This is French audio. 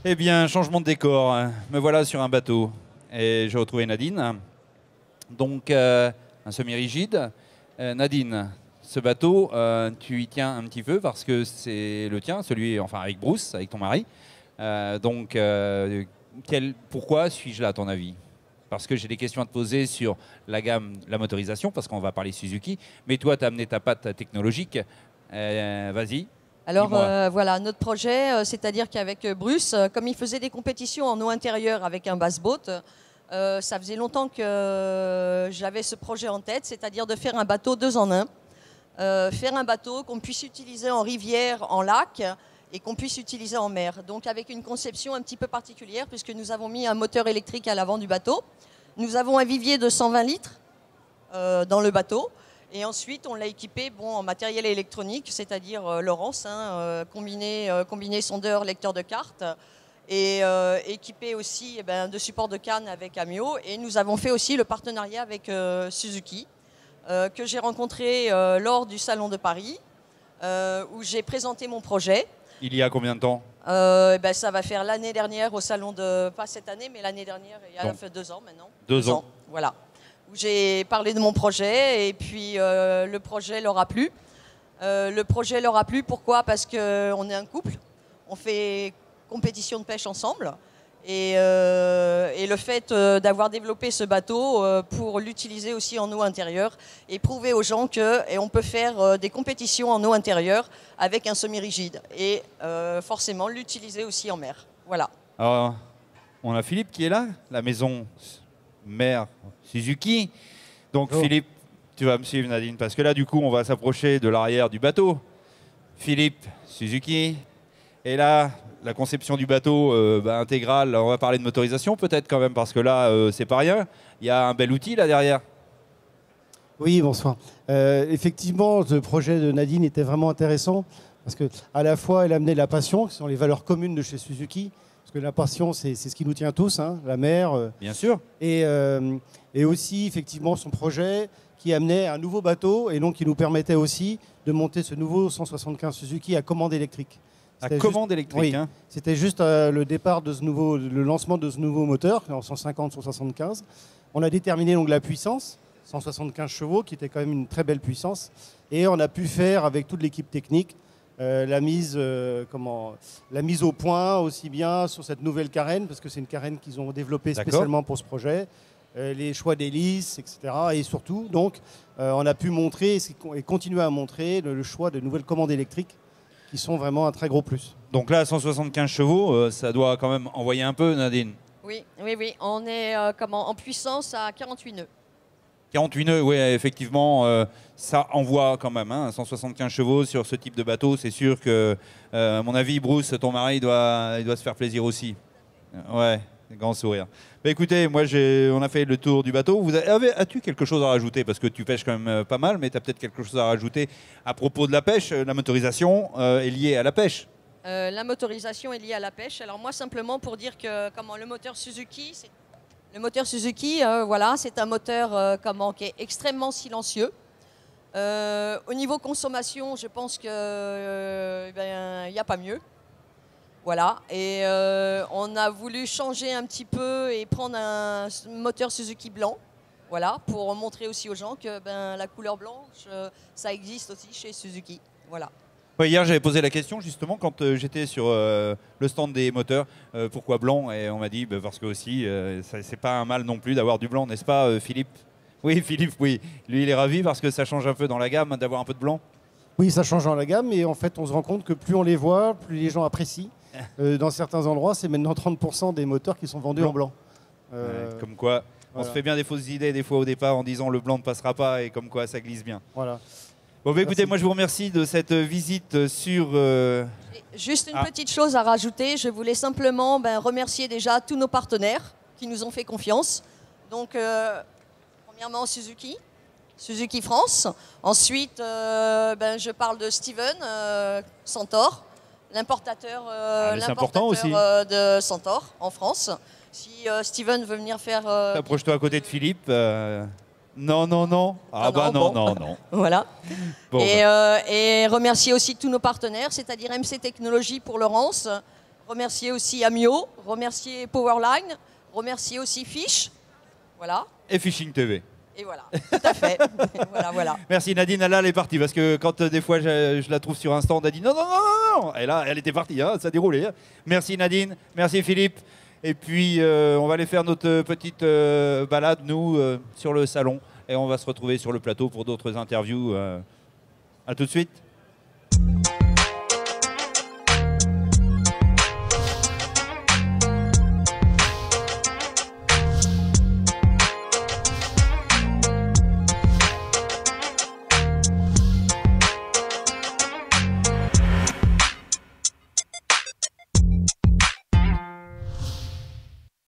Eh bien, changement de décor. Me voilà sur un bateau et j'ai retrouvé Nadine. Donc, un semi-rigide. Nadine, ce bateau, tu y tiens un petit peu parce que c'est le tien, celui, enfin avec Bruce, avec ton mari. Donc, pourquoi suis-je là à ton avis? Parce que j'ai des questions à te poser sur la gamme, la motorisation, parce qu'on va parler Suzuki. Mais toi, tu as amené ta patte technologique. Vas-y. Alors Dis-moi. voilà, notre projet, c'est-à-dire qu'avec Bruce, comme il faisait des compétitions en eau intérieure avec un bass-boat, ça faisait longtemps que j'avais ce projet en tête, c'est-à-dire de faire un bateau 2 en 1. Faire un bateau qu'on puisse utiliser en rivière, en lac et qu'on puisse utiliser en mer. Donc avec une conception un petit peu particulière puisque nous avons mis un moteur électrique à l'avant du bateau. Nous avons un vivier de 120 litres dans le bateau. Et ensuite, on l'a équipé en matériel électronique, c'est-à-dire Laurence, combiné sondeur, lecteur de cartes, et équipé aussi de support de canne avec Amio. Et nous avons fait aussi le partenariat avec Suzuki, que j'ai rencontré lors du Salon de Paris, où j'ai présenté mon projet. Il y a combien de temps? Ça va faire l'année dernière au Salon de... Pas cette année, mais l'année dernière, il y a fait 2 ans maintenant. 2 ans. Voilà. Où j'ai parlé de mon projet et puis le projet leur a plu. Le projet leur a plu, pourquoi? Parce qu'on est un couple, on fait compétition de pêche ensemble. Et le fait d'avoir développé ce bateau pour l'utiliser aussi en eau intérieure et prouver aux gens qu'on peut faire des compétitions en eau intérieure avec un semi-rigide et forcément l'utiliser aussi en mer. Voilà. Alors, on a Philippe qui est là, la maison mère Suzuki. Donc Philippe, tu vas me suivre Nadine, parce que là du coup on va s'approcher de l'arrière du bateau. Philippe, Suzuki. Et là, la conception du bateau intégrale, on va parler de motorisation peut-être quand même, parce que là c'est pas rien. Il y a un bel outil là derrière. Oui, bonsoir. Effectivement, le projet de Nadine était vraiment intéressant, parce qu'à la fois elle amenait la passion, qui sont les valeurs communes de chez Suzuki. Parce que la passion, c'est ce qui nous tient tous, hein, la mer. Bien sûr. Et aussi, effectivement, son projet qui amenait un nouveau bateau et donc qui nous permettait aussi de monter ce nouveau 175 Suzuki à commande électrique. À commande électrique, oui, hein. C'était juste le départ de le lancement de ce nouveau moteur, en 150-175. On a déterminé donc la puissance, 175 chevaux, qui était quand même une très belle puissance. Et on a pu faire, avec toute l'équipe technique, la mise au point aussi bien sur cette nouvelle carène, parce que c'est une carène qu'ils ont développée spécialement pour ce projet, les choix d'hélices, etc. Et surtout, donc, on a pu montrer et continuer à montrer le choix de nouvelles commandes électriques qui sont vraiment un très gros plus. Donc là, 175 chevaux, ça doit quand même envoyer un peu, Nadine. Oui. On est en puissance à 48 nœuds. 48 nœuds, oui, effectivement, ça envoie quand même, hein, 175 chevaux sur ce type de bateau. C'est sûr que, à mon avis, Bruce, ton mari, il doit se faire plaisir aussi. Ouais, grand sourire. Bah, écoutez, moi, on a fait le tour du bateau. As-tu quelque chose à rajouter? Parce que tu pêches quand même pas mal, mais tu as peut-être quelque chose à rajouter à propos de la pêche. La motorisation est liée à la pêche. La motorisation est liée à la pêche. Alors moi, simplement pour dire que le moteur Suzuki, voilà, c'est un moteur qui est extrêmement silencieux. Au niveau consommation, je pense qu'il n'y a pas mieux. Voilà, et on a voulu changer un petit peu et prendre un moteur Suzuki blanc, voilà, pour montrer aussi aux gens que la couleur blanche, ça existe aussi chez Suzuki. Voilà. Ouais, hier, j'avais posé la question justement quand j'étais sur le stand des moteurs, pourquoi blanc? Et on m'a dit parce que aussi, c'est pas un mal non plus d'avoir du blanc, n'est-ce pas, Philippe? Oui, Philippe, oui. Lui, il est ravi parce que ça change un peu dans la gamme d'avoir un peu de blanc. Oui, ça change dans la gamme, et en fait, on se rend compte que plus on les voit, plus les gens apprécient. Dans certains endroits, c'est maintenant 30% des moteurs qui sont vendus en blanc. Comme quoi, on se fait bien des fausses idées des fois au départ en disant le blanc ne passera pas, et comme quoi ça glisse bien. Voilà. Bon, écoutez, moi je vous remercie de cette visite sur... Juste une petite chose à rajouter, je voulais simplement remercier déjà tous nos partenaires qui nous ont fait confiance. Donc, premièrement Suzuki France. Ensuite, je parle de Steven Centaure, l'importateur de Centaure en France. Si Steven veut venir faire... Approche-toi à côté de Philippe. Non. Non. Voilà. Bon, et remercier aussi tous nos partenaires, c'est-à-dire MC Technologies pour Laurence, Remercier aussi Amio, remercier Powerline, remercier aussi Fish. Voilà. Et Fishing TV. Et voilà, tout à fait. Voilà. Merci Nadine, là elle est partie parce que quand des fois je la trouve sur un stand, elle dit non, non, non, non, non. Et là elle était partie, hein, ça a déroulé. Hein. Merci Nadine, merci Philippe. Et puis on va aller faire notre petite balade, nous, sur le salon. Et on va se retrouver sur le plateau pour d'autres interviews. À tout de suite.